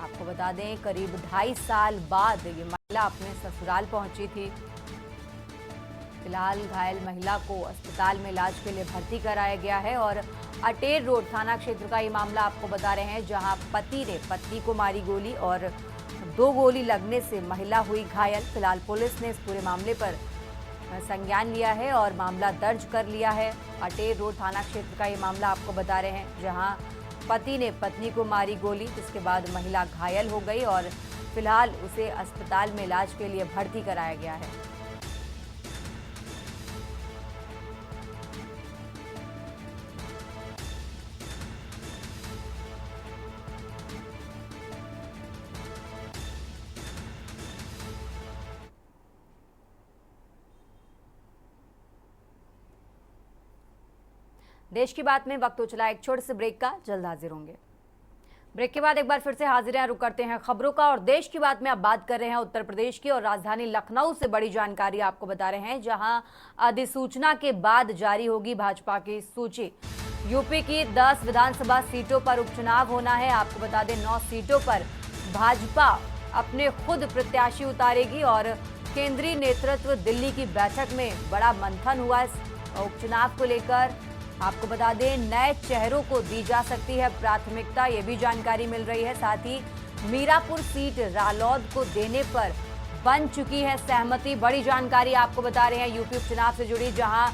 आपको बता दें, करीब 2.5 साल बाद ये महिला अपने ससुराल पहुंची थी। फिलहाल घायल महिला को अस्पताल में इलाज के लिए भर्ती कराया गया है और अटेर रोड थाना क्षेत्र का ये मामला आपको बता रहे हैं, जहां पति ने पत्नी को मारी गोली और 2 गोली लगने से महिला हुई घायल। फिलहाल पुलिस ने इस पूरे मामले पर संज्ञान लिया है और मामला दर्ज कर लिया है। अटेर रोड थाना क्षेत्र का ये मामला आपको बता रहे हैं, जहां पति ने पत्नी को मारी गोली, जिसके बाद महिला घायल हो गई और फिलहाल उसे अस्पताल में इलाज के लिए भर्ती कराया गया है। देश की बात में वक्त हो चला एक छोटे से ब्रेक का, जल्द हाजिर होंगे। ब्रेक के बाद एक बार फिर से हाजिर हैं, रुक करते हैं खबरों का। और देश की बात में अब बात कर रहे हैं उत्तर प्रदेश की, और राजधानी लखनऊ से बड़ी जानकारी आपको बता रहे हैं, जहां अधिसूचना के बाद जारी होगी भाजपा की सूची। यूपी की 10 विधानसभा सीटों पर उपचुनाव होना है। आपको बता दें, 9 सीटों पर भाजपा अपने खुद प्रत्याशी उतारेगी और केंद्रीय नेतृत्व दिल्ली की बैठक में बड़ा मंथन हुआ इस उपचुनाव को लेकर। आपको बता दें, नए चेहरों को दी जा सकती है प्राथमिकता, ये भी जानकारी मिल रही है। साथ ही मीरापुर सीट रालोद को देने पर बन चुकी है सहमति। बड़ी जानकारी आपको बता रहे हैं यूपी उपचुनाव से जुड़ी, जहां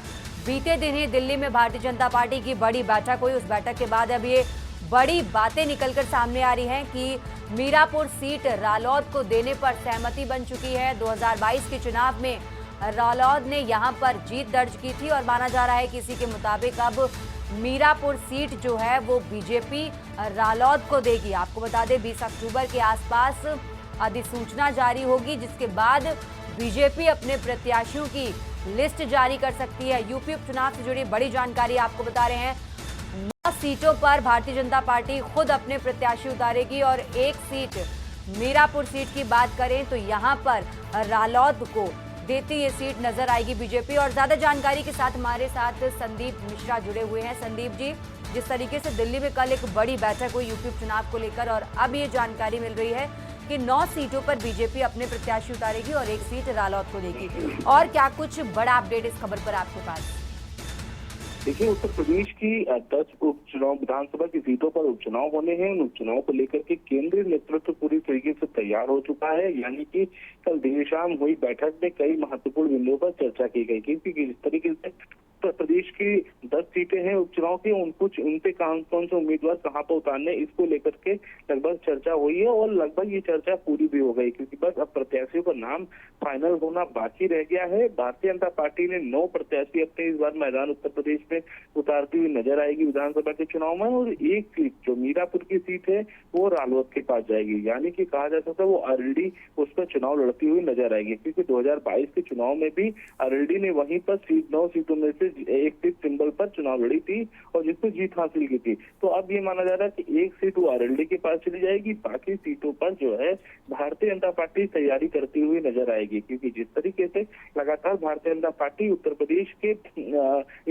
बीते दिन ही दिल्ली में भारतीय जनता पार्टी की बड़ी बैठक हुई। उस बैठक के बाद अब ये बड़ी बातें निकलकर सामने आ रही हैं कि मीरापुर सीट रालोद को देने पर सहमति बन चुकी है। 2022 के चुनाव में रालोद ने यहां पर जीत दर्ज की थी और माना जा रहा है कि इसी के मुताबिक अब मीरापुर सीट जो है वो बीजेपी रालोद को देगी। आपको बता दें, 20 अक्टूबर के आसपास अधिसूचना जारी होगी, जिसके बाद बीजेपी अपने प्रत्याशियों की लिस्ट जारी कर सकती है। यूपी उपचुनाव से जुड़ी बड़ी जानकारी आपको बता रहे हैं, 9 सीटों पर भारतीय जनता पार्टी खुद अपने प्रत्याशी उतारेगी और 1 सीट मीरापुर सीट की बात करें तो यहां पर रालोद को देती ये सीट नजर आएगी बीजेपी। और ज्यादा जानकारी के साथ हमारे साथ संदीप मिश्रा जुड़े हुए हैं। संदीप जी, जिस तरीके से दिल्ली में कल एक बड़ी बैठक हुई यूपी उपचुनाव को लेकर और अब ये जानकारी मिल रही है कि 9 सीटों पर बीजेपी अपने प्रत्याशी उतारेगी और 1 सीट रालोद को देगी, और क्या कुछ बड़ा अपडेट इस खबर पर आपके पास? देखिए, उत्तर प्रदेश की 10 उपचुनाव विधानसभा की सीटों पर उपचुनाव होने हैं। उन उपचुनाव को लेकर के केंद्रीय नेतृत्व पूरी तरीके से तैयार हो चुका है। यानी कि कल देर शाम हुई बैठक में कई महत्वपूर्ण बिंदुओं पर चर्चा की गई, क्योंकि किस तरीके से उत्तर प्रदेश की 10 सीटें हैं उपचुनाव की, उनपे कौन से उम्मीदवार कहां पर उतारने, इसको लेकर के लगभग चर्चा हुई है और लगभग ये चर्चा पूरी भी हो गई, क्योंकि बस अब प्रत्याशियों का नाम फाइनल होना बाकी रह गया है। भारतीय जनता पार्टी ने 9 प्रत्याशी अपने इस बार मैदान उत्तर प्रदेश में उतारती हुई नजर आएगी विधानसभा के चुनाव में, और 1 सीट जो मीरापुर की सीट है वो रालोद के पास जाएगी। यानी कि कहा जा सकता है वो आरएलडी उस पर चुनाव लड़ती हुई नजर आएगी, क्योंकि 2022 के चुनाव में भी आरएलडी ने वहीं पर 9 सीटों में से एक सीट सिंबल पर चुनाव लड़ी थी और जिसमें जीत हासिल की थी। तो अब ये माना जा रहा है कि एक सीट वो आरएलडी के पास चली जाएगी, बाकी सीटों पर जो है भारतीय जनता पार्टी तैयारी करती हुई नजर आएगी, क्योंकि जिस तरीके से लगातार भारतीय जनता पार्टी उत्तर प्रदेश के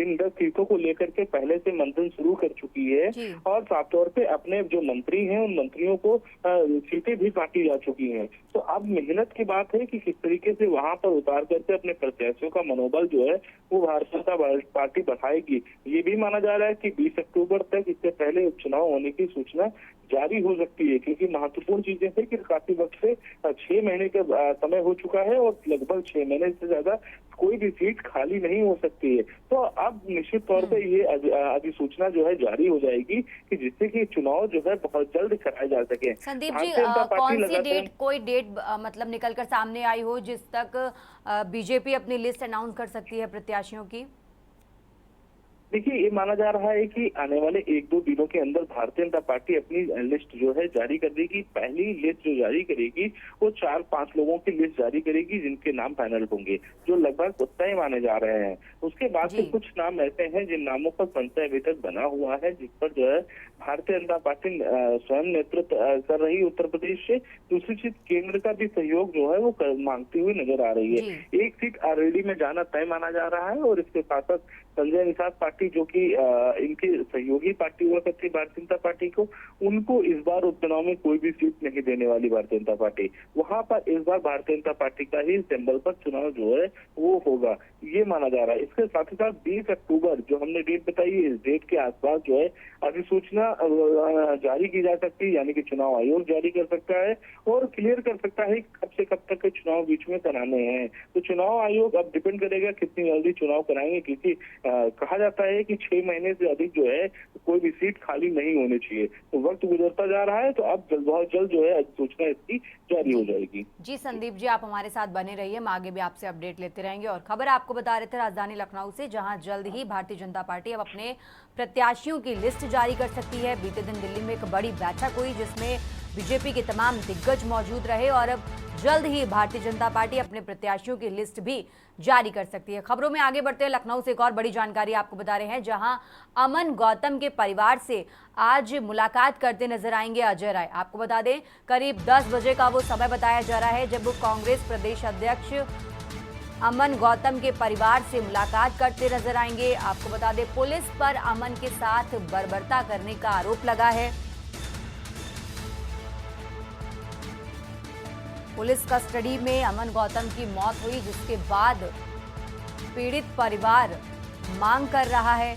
इन 10 सीटों को लेकर के पहले से मंथन शुरू कर चुकी है और साफ तौर पे अपने जो मंत्री हैं उन मंत्रियों को सीटें भी बांटी जा चुकी हैं। तो अब मेहनत की बात है कि किस तरीके से वहां पर उतार करके अपने प्रत्याशियों का मनोबल जो है वो भारतीय जनता पार्टी बढ़ाएगी। ये भी माना जा रहा है कि 20 अक्टूबर तक इससे पहले उपचुनाव होने की सूचना जारी हो सकती है, क्योंकि महत्वपूर्ण चीजें है कि काफी वक्त से 6 महीने का समय हो चुका है और लगभग 6 महीने से ज्यादा कोई भी सीट खाली नहीं हो सकती है। तो अब निश्चित तौर पे ये अधिसूचना जो है जारी हो जाएगी कि जिससे कि चुनाव जो है बहुत जल्द कराए जा सके। संदीप जी, कौन सी डेट, कोई डेट मतलब निकल कर सामने आई हो जिस तक बीजेपी अपनी लिस्ट अनाउंस कर सकती है प्रत्याशियों की? देखिए, ये माना जा रहा है कि आने वाले 1-2 दिनों के अंदर भारतीय जनता पार्टी अपनी लिस्ट जो है जारी कर देगी। पहली लिस्ट जो जारी करेगी वो 4-5 लोगों की लिस्ट जारी करेगी जिनके नाम फाइनल होंगे, जो लगभग उतना ही माने जा रहे हैं। उसके बाद से कुछ नाम ऐसे हैं जिन नामों पर संशय अभी तक बना हुआ है, जिस पर जो है भारतीय जनता पार्टी स्वयं नेतृत्व कर रही है उत्तर प्रदेश से। दूसरी चीज, केंद्र का भी सहयोग जो है वो मांगती हुई नजर आ रही है। एक सीट आरएलडी में जाना तय माना जा रहा है और इसके साथ साथ संजय निषाद पार्टी जो कि इनकी सहयोगी पार्टी हुआ करती है भारतीय जनता पार्टी को, उनको इस बार उपचुनाव में कोई भी सीट नहीं देने वाली भारतीय जनता पार्टी। वहां पर इस बार भारतीय जनता पार्टी का ही सिंबल पर चुनाव जो है वो होगा, ये माना जा रहा है। इसके साथ ही साथ 20 अक्टूबर जो हमने डेट बताई है, इस डेट के आसपास जो है अधिसूचना जारी की जा सकती है, यानी कि चुनाव आयोग जारी कर सकता है और क्लियर कर सकता है कब से कब तक के चुनाव बीच में कराने हैं। तो चुनाव आयोग अब डिपेंड करेगा कितनी जल्दी चुनाव कराएंगे, क्योंकि कहा जाता है कि 6 महीने से अधिक जो है कोई भी सीट खाली नहीं होनी चाहिए। तो वक्त गुजरता जा रहा है, तो अब बहुत जल्द जो है अधिसूचना इसकी जारी हो जाएगी। जी संदीप जी, आप हमारे साथ बने रहिए, हम आगे भी आपसे अपडेट लेते रहेंगे। और खबर आपको बता रहे थे राजधानी लखनऊ से, जहां जल्द ही भारतीय जनता पार्टी अब अपने प्रत्याशियों की लिस्ट जारी कर सकती है। बीते दिन दिल्ली में एक बड़ी बैठक हुई जिसमें बीजेपी के तमाम दिग्गज मौजूद रहे और अब जल्द ही भारतीय जनता पार्टी अपने प्रत्याशियों की लिस्ट भी जारी कर सकती है। खबरों में आगे बढ़ते हैं, लखनऊ से एक और बड़ी जानकारी आपको बता रहे हैं, जहां अमन गौतम के परिवार से आज मुलाकात करते नजर आएंगे अजय राय। आपको बता दें, करीब 10 बजे का वो समय बताया जा रहा है जब वो कांग्रेस प्रदेश अध्यक्ष अमन गौतम के परिवार से मुलाकात करते नजर आएंगे। आपको बता दें, पुलिस पर अमन के साथ बर्बरता करने का आरोप लगा है। पुलिस कस्टडी में अमन गौतम की मौत हुई, जिसके बाद पीड़ित परिवार मांग कर रहा है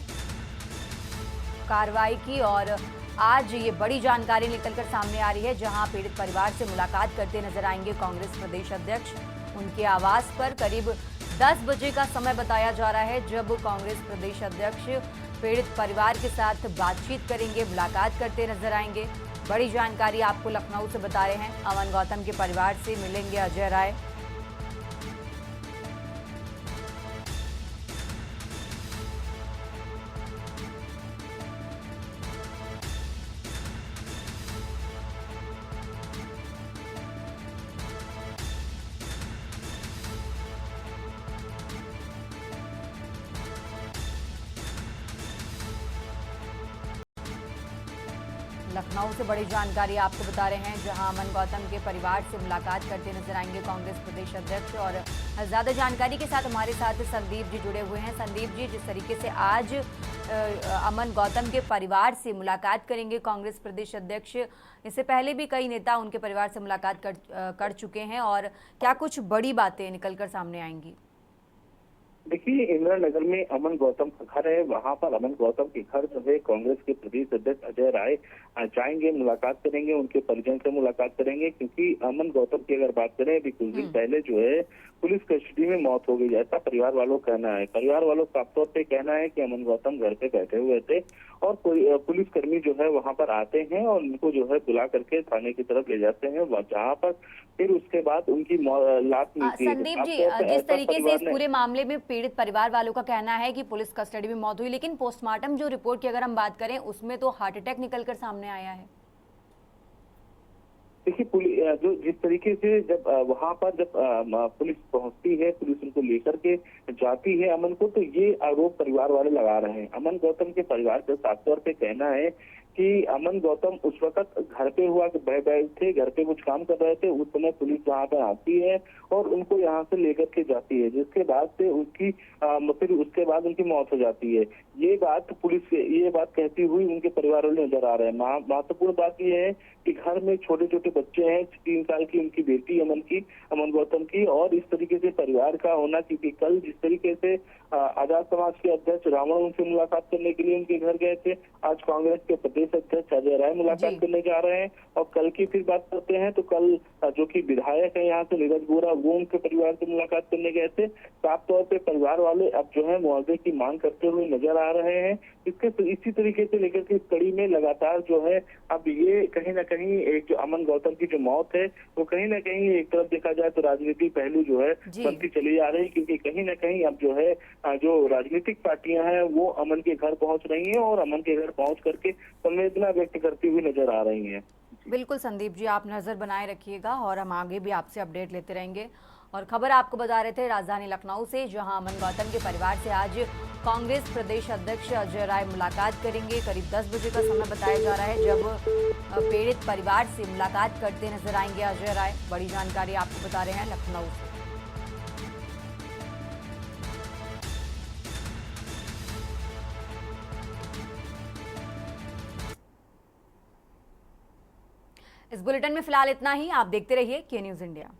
कार्रवाई की। और आज ये बड़ी जानकारी निकलकर सामने आ रही है, जहां पीड़ित परिवार से मुलाकात करते नजर आएंगे कांग्रेस प्रदेश अध्यक्ष। उनके आवास पर करीब 10 बजे का समय बताया जा रहा है जब कांग्रेस प्रदेश अध्यक्ष पीड़ित परिवार के साथ बातचीत करेंगे, मुलाकात करते नजर आएंगे। बड़ी जानकारी आपको लखनऊ से बता रहे हैं, अमन गौतम के परिवार से मिलेंगे अजय राय। लखनऊ से बड़ी जानकारी आपको बता रहे हैं, जहां अमन गौतम के परिवार से मुलाकात करते नजर आएंगे कांग्रेस प्रदेश अध्यक्ष। और ज्यादा जानकारी के साथ हमारे साथ संदीप जी जुड़े हुए हैं। संदीप जी, जिस तरीके से आज अमन गौतम के परिवार से मुलाकात करेंगे कांग्रेस प्रदेश अध्यक्ष, इससे पहले भी कई नेता उनके परिवार से मुलाकात कर चुके हैं, और क्या कुछ बड़ी बातें निकलकर सामने आएंगी? देखिए, इंदिरा नगर में अमन गौतम का घर है, वहां पर अमन गौतम के घर जो है कांग्रेस के प्रदेश अध्यक्ष अजय राय जाएंगे, मुलाकात करेंगे, उनके परिजन से मुलाकात करेंगे। क्योंकि अमन गौतम की अगर बात करें, अभी कुछ दिन पहले जो है पुलिस कस्टडी में मौत हो गई, ऐसा परिवार वालों का कहना है। परिवार वालों का साफ तौर पे कहना है कि अमन गौतम घर पे बैठे हुए थे और पुलिसकर्मी जो है वहां पर आते हैं और उनको जो है बुला करके थाने की तरफ ले जाते हैं, जहाँ पर फिर उसके बाद उनकी लाश मिलती है। संदीप जी, जिस तरीके से इस पूरे मामले में पीड़ित परिवार वालों का कहना है कि पुलिस कस्टडी में मौत हुई, लेकिन पोस्टमार्टम जो रिपोर्ट की अगर हम बात करें उसमें तो हार्ट अटैक निकलकर सामने आया है। देखिए जो जिस तरीके से जब वहां पर जब पुलिस पहुंचती है, पुलिस उनको लेकर के जाती है अमन को, तो ये आरोप परिवार वाले लगा रहे हैं। अमन गौतम के परिवार का साफ तौर पे कहना है कि अमन गौतम उस वक्त घर पे हुआ बैठे थे, घर पे कुछ काम कर रहे थे, उस समय पुलिस वहां पे आती है और उनको यहाँ से लेकर के जाती है, जिसके बाद से उनकी फिर उसके बाद उनकी मौत हो जाती है। ये बात कहती हुई उनके परिवार वाले नजर आ रहे हैं। महत्वपूर्ण बात यह है कि घर में छोटे छोटे बच्चे हैं, 3 साल की उनकी बेटी अमन गौतम की, और इस तरीके से परिवार का होना, क्योंकि कल जिस तरीके से आजाद समाज के अध्यक्ष रावण उनसे मुलाकात करने के लिए उनके घर गए थे, आज कांग्रेस के प्रदेश अध्यक्ष अजय राय मुलाकात करने जा रहे हैं। और कल की फिर बात करते हैं तो कल जो कि विधायक है यहाँ से नीरज बोरा, वो उनके परिवार से मुलाकात करने गए थे। साफ तौर पे परिवार वाले अब जो है मुआवजे की मांग करते हुए नजर आ रहे हैं। इसी तरीके से लेकर के इस कड़ी में लगातार जो है अब ये कहीं ना कहीं एक जो अमन गौतम की जो मौत है वो कहीं ना कहीं एक तरफ देखा जाए तो राजनीतिक पहलू जो है बनती चली जा रही है, क्योंकि कहीं ना कहीं अब जो है जो राजनीतिक पार्टियां हैं वो अमन के घर पहुंच रही हैं और अमन के घर पहुंच करके संवेदना व्यक्त करती हुई नजर आ रही हैं। बिल्कुल संदीप जी, आप नजर बनाए रखिएगा और हम आगे भी आपसे अपडेट लेते रहेंगे। और खबर आपको बता रहे थे राजधानी लखनऊ से, जहां अमन गौतम के परिवार से आज कांग्रेस प्रदेश अध्यक्ष अजय राय मुलाकात करेंगे। करीब 10 बजे का समय बताया जा रहा है जब पीड़ित परिवार से मुलाकात करते नजर आएंगे अजय राय। बड़ी जानकारी आपको बता रहे हैं लखनऊ से। इस बुलेटिन में फिलहाल इतना ही। आप देखते रहिए के न्यूज़ इंडिया।